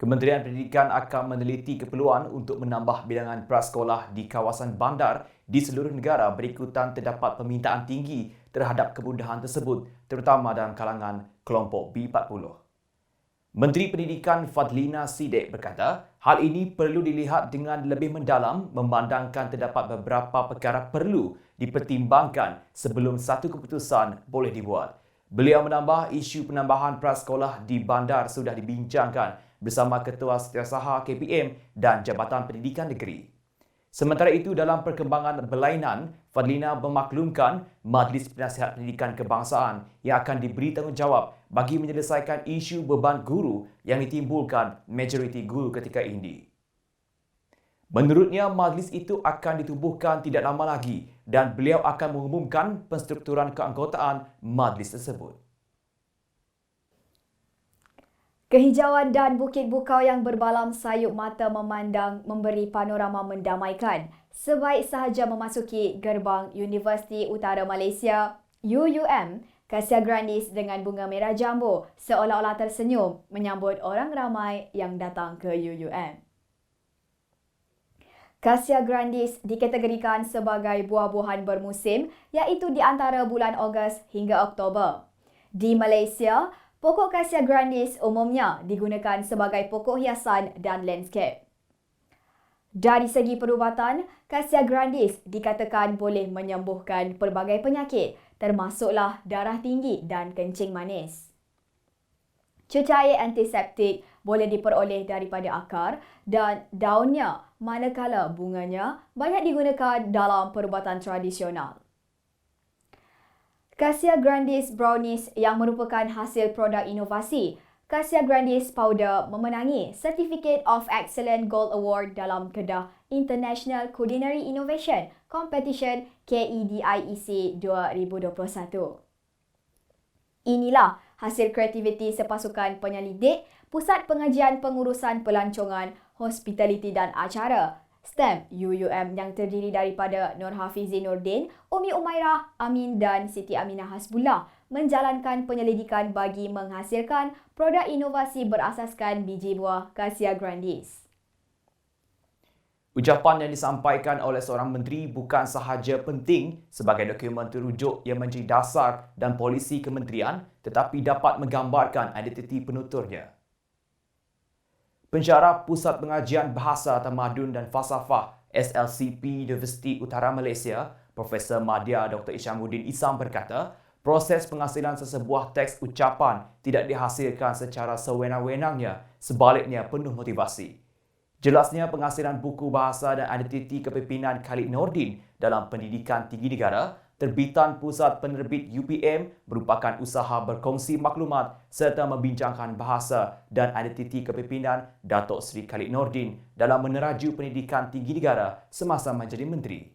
Kementerian Pendidikan akan meneliti keperluan untuk menambah bilangan prasekolah di kawasan bandar di seluruh negara berikutan terdapat permintaan tinggi terhadap kemudahan tersebut, terutama dalam kalangan kelompok B40. Menteri Pendidikan Fadlina Siddiq berkata, hal ini perlu dilihat dengan lebih mendalam memandangkan terdapat beberapa perkara perlu dipertimbangkan sebelum satu keputusan boleh dibuat. Beliau menambah isu penambahan prasekolah di bandar sudah dibincangkan bersama Ketua Setiausaha KPM dan Jabatan Pendidikan Negeri. Sementara itu, dalam perkembangan berlainan, Fadlina memaklumkan Majlis Penasihat Pendidikan Kebangsaan yang akan diberi tanggungjawab bagi menyelesaikan isu beban guru yang ditimbulkan majoriti guru ketika ini. Menurutnya, majlis itu akan ditubuhkan tidak lama lagi dan beliau akan mengumumkan penstrukturan keanggotaan majlis tersebut. Kehijauan dan bukit bukau yang berbalam sayup mata memandang memberi panorama mendamaikan sebaik sahaja memasuki gerbang Universiti Utara Malaysia UUM. Kasia Grandis dengan bunga merah jambu seolah-olah tersenyum menyambut orang ramai yang datang ke UUM. Kasia Grandis dikategorikan sebagai buah-buahan bermusim iaitu di antara bulan Ogos hingga Oktober. Di Malaysia, pokok Kasia Grandis umumnya digunakan sebagai pokok hiasan dan landscape. Dari segi perubatan, Kasia Grandis dikatakan boleh menyembuhkan pelbagai penyakit termasuklah darah tinggi dan kencing manis. Cecair antiseptik boleh diperoleh daripada akar dan daunnya, manakala bunganya banyak digunakan dalam perubatan tradisional. Kasia Grandis Brownies yang merupakan hasil produk inovasi, Kasia Grandis Powder memenangi Certificate of Excellence Gold Award dalam kedah International Culinary Innovation Competition KEDIEC 2021. Inilah hasil kreativiti sepasukan penyelidik Pusat Pengajian Pengurusan Pelancongan, Hospitality dan Acara STEM UUM yang terdiri daripada Nur Hafizi Nordin, Umi Umairah Amin dan Siti Aminah Hasbullah menjalankan penyelidikan bagi menghasilkan produk inovasi berasaskan biji buah Kasia Grandis. Ucapan yang disampaikan oleh seorang menteri bukan sahaja penting sebagai dokumen terujuk yang menjadi dasar dan polisi kementerian tetapi dapat menggambarkan identiti penuturnya. Pensyarah Pusat Pengajian Bahasa Tamadun dan Falsafah SLCP Universiti Utara Malaysia, Profesor Madya Dr. Ishamuddin Isam berkata, proses penghasilan sesebuah teks ucapan tidak dihasilkan secara sewenang-wenangnya, sebaliknya penuh motivasi. Jelasnya penghasilan buku bahasa dan identiti kepimpinan Khalid Nordin dalam pendidikan tinggi negara, terbitan Pusat Penerbit UPM merupakan usaha berkongsi maklumat serta membincangkan bahasa dan identiti kepimpinan Datuk Seri Khalid Nordin dalam meneraju pendidikan tinggi negara semasa menjadi menteri.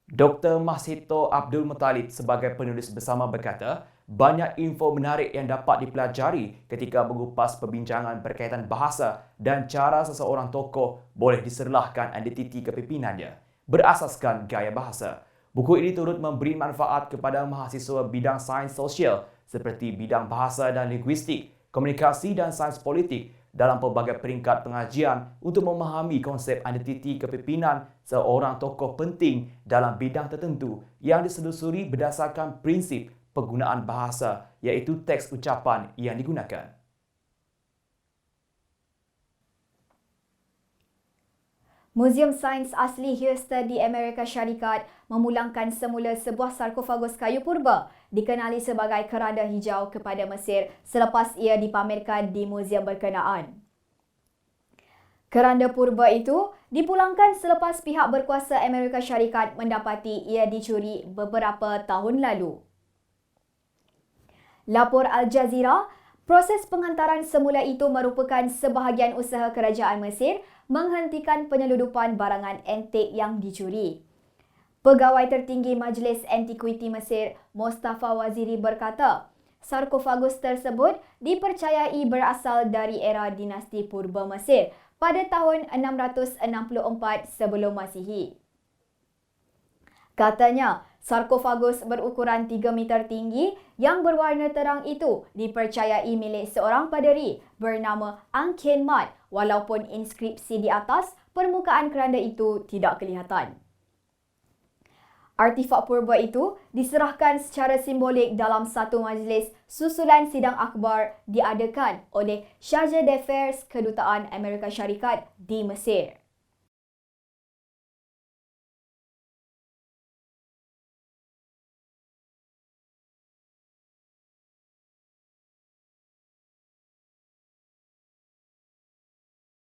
Dr. Masito Abdul Muttalib sebagai penulis bersama berkata, banyak info menarik yang dapat dipelajari ketika mengupas perbincangan berkaitan bahasa dan cara seseorang tokoh boleh diserlahkan identiti kepimpinannya berasaskan gaya bahasa. Buku ini turut memberi manfaat kepada mahasiswa bidang sains sosial seperti bidang bahasa dan linguistik, komunikasi dan sains politik dalam pelbagai peringkat pengajian untuk memahami konsep identiti kepimpinan seorang tokoh penting dalam bidang tertentu yang diselusuri berdasarkan prinsip penggunaan bahasa iaitu teks ucapan yang digunakan. Muzium Sains Asli Houston di Amerika Syarikat memulangkan semula sebuah sarkofagus kayu purba dikenali sebagai keranda hijau kepada Mesir selepas ia dipamerkan di muzium berkenaan. Keranda purba itu dipulangkan selepas pihak berkuasa Amerika Syarikat mendapati ia dicuri beberapa tahun lalu. Lapor Al Jazeera, proses penghantaran semula itu merupakan sebahagian usaha kerajaan Mesir menghentikan penyeludupan barangan antik yang dicuri. Pegawai tertinggi Majlis Antiquity Mesir, Mustafa Waziri berkata, sarkofagus tersebut dipercayai berasal dari era dinasti Purba Mesir pada tahun 664 sebelum Masihi. Katanya, sarkofagus berukuran 3 meter tinggi yang berwarna terang itu dipercayai milik seorang paderi bernama Angkin Mat walaupun inskripsi di atas permukaan keranda itu tidak kelihatan. Artifak purba itu diserahkan secara simbolik dalam satu majlis susulan sidang akhbar diadakan oleh Charge d'Affaires Kedutaan Amerika Syarikat di Mesir.